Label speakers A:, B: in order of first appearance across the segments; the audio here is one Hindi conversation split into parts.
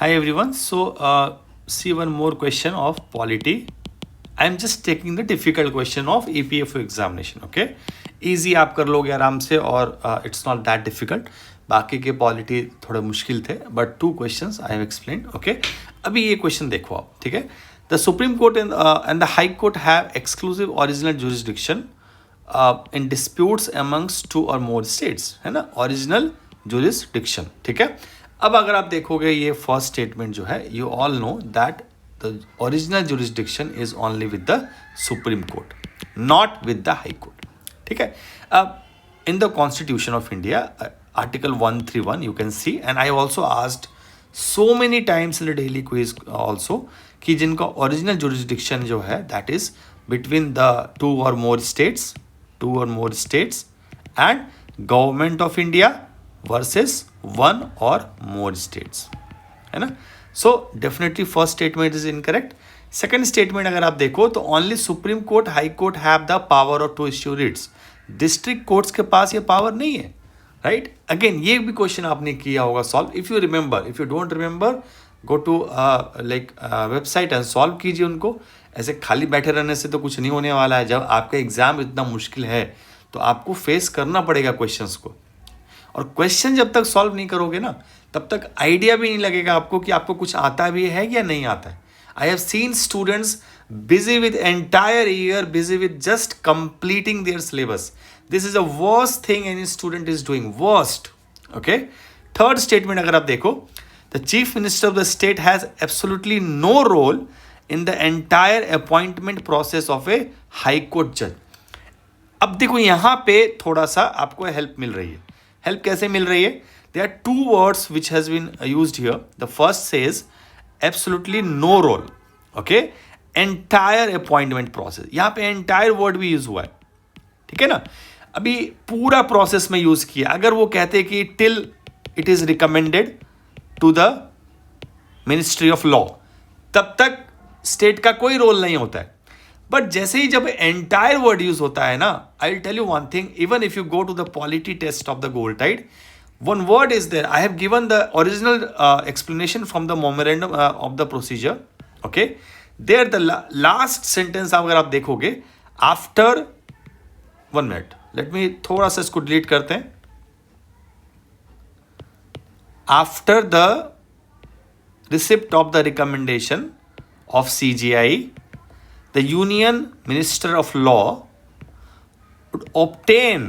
A: Hi everyone. See one more question of polity. I am just taking the difficult question of EPFO examination. Okay, easy आप कर लोगे आराम से और it's not that difficult. बाकी के पॉलिटी थोड़े मुश्किल थे but 2 questions I have explained. Okay, अभी ये question देखो आप, ठीक है. The Supreme Court and the High Court have exclusive original jurisdiction in disputes amongst 2 or more states, है ना, original jurisdiction, ठीक है. अब अगर आप देखोगे ये फर्स्ट स्टेटमेंट जो है, you all know that the original jurisdiction is only with the supreme court, not with the high court, ठीक है. अब in the constitution of India article 131 you can see, and I also asked so many times in the daily quiz also कि जिनका ओरिजिनल जुरिस्डिक्शन जो है that is between the 2 or more states and government of India versus 1 or more states, है ना. So definitely first statement is incorrect. Second statement अगर आप देखो तो only supreme court, high court have the power of to issue writs. District courts के पास ये पावर नहीं है, राइट. अगेन ये भी क्वेश्चन आपने किया होगा solve. If you remember, if you don't remember, go to website and solve कीजिए उनको. ऐसे खाली बैठे रहने से तो कुछ नहीं होने वाला है. जब आपका एग्जाम इतना मुश्किल है तो आपको फेस करना पड़ेगा क्वेश्चंस को, और क्वेश्चन जब तक सॉल्व नहीं करोगे ना तब तक आइडिया भी नहीं लगेगा आपको कि आपको कुछ आता भी है या नहीं आता है. I have seen students busy with entire year, busy with just completing their syllabus. This is a worst thing any student is doing, worst. Okay, third statement अगर आप देखो, the chief minister of the state has absolutely no role in the entire appointment process of a high court जज. अब देखो यहाँ पे थोड़ा सा आपको हेल्प मिल रही है. हेल्प कैसे मिल रही है? There are 2 words which has been used here. The first says absolutely no role. Okay, entire appointment process. यहाँ पे entire word भी यूज हुआ है, ठीक है ना. अभी पूरा प्रोसेस में यूज किया. अगर वो कहते कि till it is recommended to the ministry of law, तब तक स्टेट का कोई रोल नहीं होता है. बट जैसे ही जब एंटायर वर्ड यूज होता है ना, I will tell you one thing, even if you go to the polity test of the gold tide, one word is there. I have given the original explanation from the memorandum of the procedure. Okay, there the last sentence अगर आप देखोगे, आफ्टर 1 मिनट, लेट मी थोड़ा सा इसको डिलीट करते हैं. After the receipt of the recommendation of CJI, the Union Minister of Law would obtain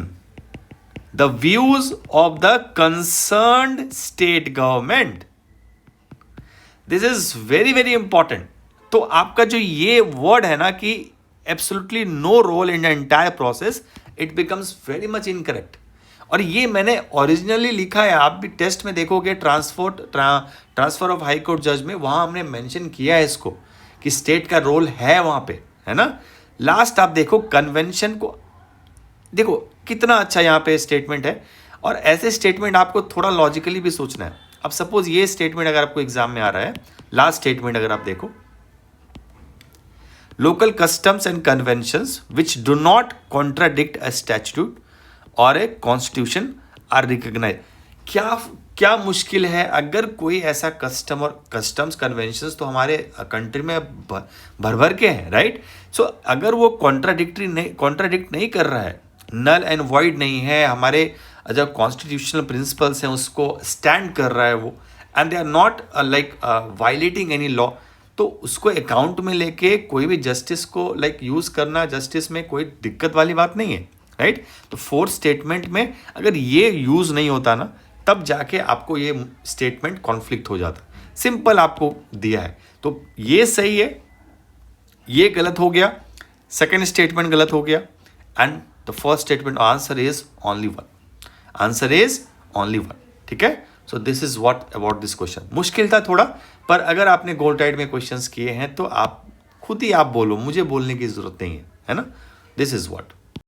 A: the views of the concerned state government. This is very very important. तो आपका जो ये वर्ड है ना कि absolutely no role in the entire process, it becomes very much incorrect. और ये मैंने ओरिजिनली लिखा है, आप भी टेस्ट में देखोगे ट्रांसफर ऑफ हाई कोर्ट जज में, वहाँ हमने मेंशन किया है इसको कि स्टेट का रोल है वहाँ पे, है ना. लास्ट आप देखो कन्वेंशन को, देखो कितना अच्छा यहाँ पे स्टेटमेंट है. और ऐसे स्टेटमेंट आपको थोड़ा लॉजिकली भी सोचना है. अब सपोज ये स्टेटमेंट अगर आपको एग्जाम में आ रहा है, लास्ट स्टेटमेंट अगर आप देखो, local customs and conventions which do not contradict a statute और ए कॉन्स्टिट्यूशन आर रिकॉग्नाइज. क्या मुश्किल है अगर कोई ऐसा कस्टम्स कन्वेंशंस तो हमारे कंट्री में भर भर के हैं, राइट. सो अगर वो कॉन्ट्राडिक्ट नहीं कर रहा है, नल एंड वॉइड नहीं है, हमारे जो कॉन्स्टिट्यूशनल प्रिंसिपल्स हैं उसको स्टैंड कर रहा है वो, and they are not like violating any law, तो उसको अकाउंट में लेके कोई भी जस्टिस को यूज करना, जस्टिस में कोई दिक्कत वाली बात नहीं है, राइट. तो फोर्थ स्टेटमेंट में अगर ये यूज नहीं होता ना, तब जाके आपको ये स्टेटमेंट कॉन्फ्लिक्ट हो जाता. सिंपल आपको दिया है, तो ये सही है, ये गलत हो गया, सेकंड स्टेटमेंट गलत हो गया, and the first statement answer is only one. Answer is only one, ठीक है. So this is what about this question. मुश्किल था थोड़ा, पर अगर आपने गोल्ड टाइड में क्वेश्चंस किए हैं तो आप खुद ही आप बोलो, मुझे बोलने की जरूरत नहीं है, है ना. This is what.